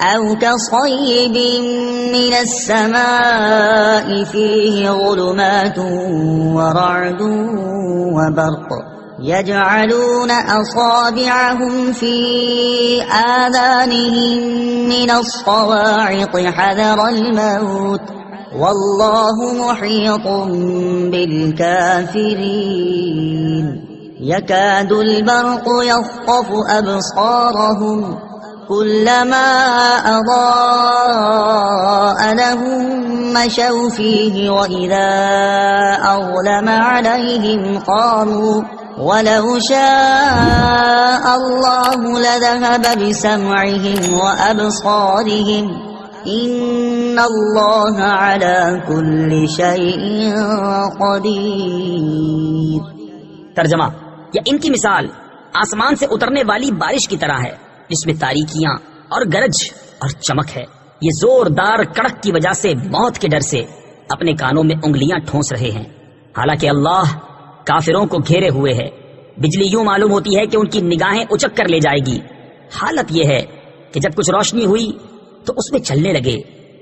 أو كصيب من السماء فيه ظلمات ورعد وبرق يجعلون أصابعهم في آذانهم من الصواعق حذر الموت والله محيط بالكافرين يكاد البرق يخطف أبصارهم كلما أضاء لهم مشوا فيه وإذا أظلم عليهم قاموا ولو شاء الله لذهب بسمعهم وأبصارهم إن الله على كل شيء قدير. ترجمہ: یا ان کی مثال آسمان سے اترنے والی بارش کی طرح ہے جس میں تاریکیاں اور گرج اور چمک ہے. یہ زوردار کڑک کی وجہ سے موت کے ڈر سے اپنے کانوں میں انگلیاں ٹھونس رہے ہیں، حالانکہ اللہ کافروں کو گھیرے ہوئے ہے. بجلی یوں معلوم ہوتی ہے کہ ان کی نگاہیں اچک کر لے جائے گی. حالت یہ ہے کہ جب کچھ روشنی ہوئی تو اس میں چلنے لگے،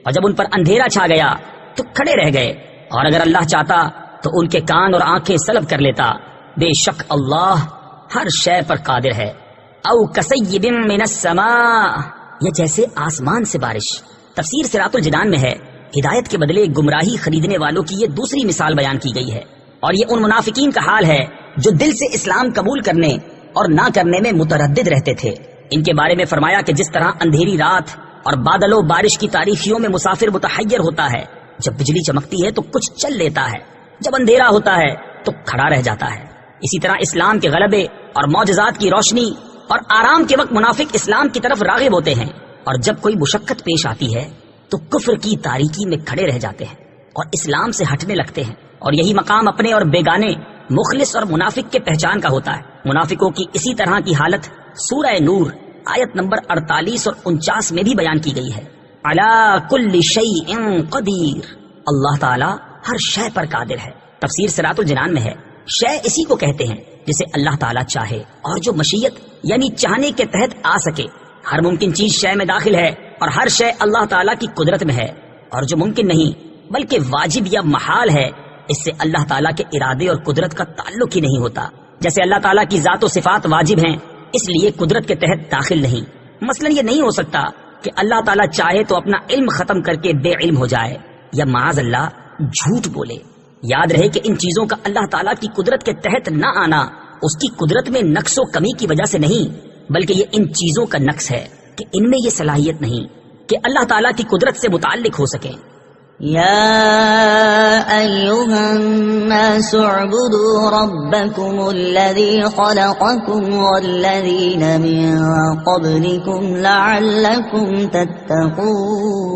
اور جب ان پر اندھیرا چھا گیا تو کھڑے رہ گئے. اور اگر اللہ چاہتا تو ان کے کان اور آنکھیں سلب کر لیتا. بے شک اللہ ہر شے پر قادر ہے. او کصیب من السماء، یہ جیسے آسمان سے بارش. تفسیر صراط الجنان میں ہے ہدایت کے بدلے گمراہی خریدنے والوں کی یہ دوسری مثال بیان کی گئی ہے، اور یہ ان منافقین کا حال ہے جو دل سے اسلام قبول کرنے اور نہ کرنے میں متردد رہتے تھے. ان کے بارے میں فرمایا کہ جس طرح اندھیری رات اور بادل و بارش کی تاریکیوں میں مسافر متحیر ہوتا ہے، جب بجلی چمکتی ہے تو کچھ چل لیتا ہے، جب اندھیرا ہوتا ہے تو کھڑا رہ جاتا ہے. اسی طرح اسلام کے غلبے اور معجزات کی روشنی اور آرام کے وقت منافق اسلام کی طرف راغب ہوتے ہیں، اور جب کوئی مشقت پیش آتی ہے تو کفر کی تاریکی میں کھڑے رہ جاتے ہیں اور اسلام سے ہٹنے لگتے ہیں. اور یہی مقام اپنے اور بیگانے، مخلص اور منافق کے پہچان کا ہوتا ہے. منافقوں کی اسی طرح کی حالت سورہ نور آیت نمبر 48 اور 49 میں بھی بیان کی گئی ہے. علی کل شیء قدیر، اللہ تعالی ہر شے پر قادر ہے. تفسیر صراط الجنان میں ہے شے اسی کو کہتے ہیں جسے اللہ تعالیٰ چاہے اور جو مشیت یعنی چاہنے کے تحت آ سکے. ہر ممکن چیز شے میں داخل ہے اور ہر شے اللہ تعالیٰ کی قدرت میں ہے، اور جو ممکن نہیں بلکہ واجب یا محال ہے اس سے اللہ تعالیٰ کے ارادے اور قدرت کا تعلق ہی نہیں ہوتا. جیسے اللہ تعالیٰ کی ذات و صفات واجب ہیں اس لیے قدرت کے تحت داخل نہیں. مثلا یہ نہیں ہو سکتا کہ اللہ تعالیٰ چاہے تو اپنا علم ختم کر کے بے علم ہو جائے یا معاذ اللہ جھوٹ بولے. یاد رہے کہ ان چیزوں کا اللہ تعالیٰ کی قدرت کے تحت نہ آنا اس کی قدرت میں نقص و کمی کی وجہ سے نہیں، بلکہ یہ ان چیزوں کا نقص ہے کہ ان میں یہ صلاحیت نہیں کہ اللہ تعالیٰ کی قدرت سے متعلق ہو سکیں. یا ایھا الناس اعبدوا ربکم الذی خلقکم والذین من قبلکم لعلکم تتقون.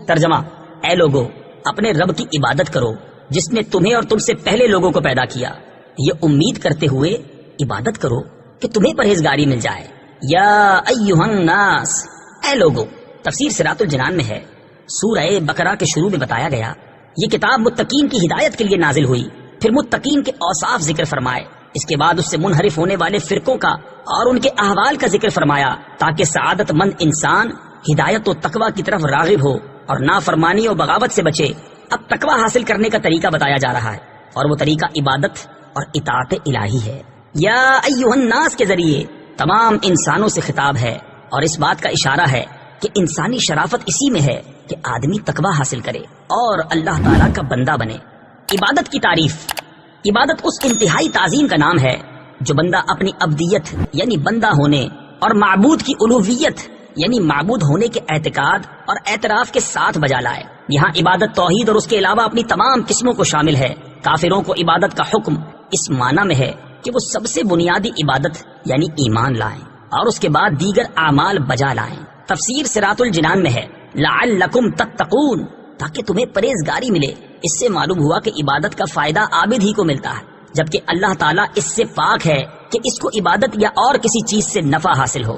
ترجمہ: اے لوگو، اپنے رب کی عبادت کرو جس نے تمہیں اور تم سے پہلے لوگوں کو پیدا کیا، یہ امید کرتے ہوئے عبادت کرو کہ تمہیں پرہیزگاری مل جائے. یا ایھا الناس، اے لوگو. تفسیر صراط الجنان میں ہے سورہ بقرہ کے شروع میں بتایا گیا یہ کتاب متقین کی ہدایت کے لیے نازل ہوئی، پھر متقین کے اوصاف ذکر فرمائے، اس کے بعد اس سے منحرف ہونے والے فرقوں کا اور ان کے احوال کا ذکر فرمایا تاکہ سعادت مند انسان ہدایت و تقوی کی طرف راغب ہو اور نافرمانی و بغاوت سے بچے. اب تقوی حاصل کرنے کا طریقہ بتایا جا رہا ہے، اور وہ طریقہ عبادت اور اطاعت الہی ہے. یا ایھا الناس کے ذریعے تمام انسانوں سے خطاب ہے، اور اس بات کا اشارہ ہے کہ انسانی شرافت اسی میں ہے کہ آدمی تقوی حاصل کرے اور اللہ تعالیٰ کا بندہ بنے. عبادت کی تعریف: عبادت اس انتہائی تعظیم کا نام ہے جو بندہ اپنی عبدیت یعنی بندہ ہونے اور معبود کی الوہیت یعنی معبود ہونے کے اعتقاد اور اعتراف کے ساتھ بجا لائے. یہاں عبادت توحید اور اس کے علاوہ اپنی تمام قسموں کو شامل ہے. کافروں کو عبادت کا حکم اس معنی میں ہے کہ وہ سب سے بنیادی عبادت یعنی ایمان لائیں اور اس کے بعد دیگر اعمال بجا لائیں. تفسیر صراط الجنان میں ہے لعلکم تتقون، تاکہ تمہیں پرہیزگاری ملے. اس سے معلوم ہوا کہ عبادت کا فائدہ عابد ہی کو ملتا ہے، جبکہ اللہ تعالیٰ اس سے پاک ہے کہ اس کو عبادت یا اور کسی چیز سے نفع حاصل ہو.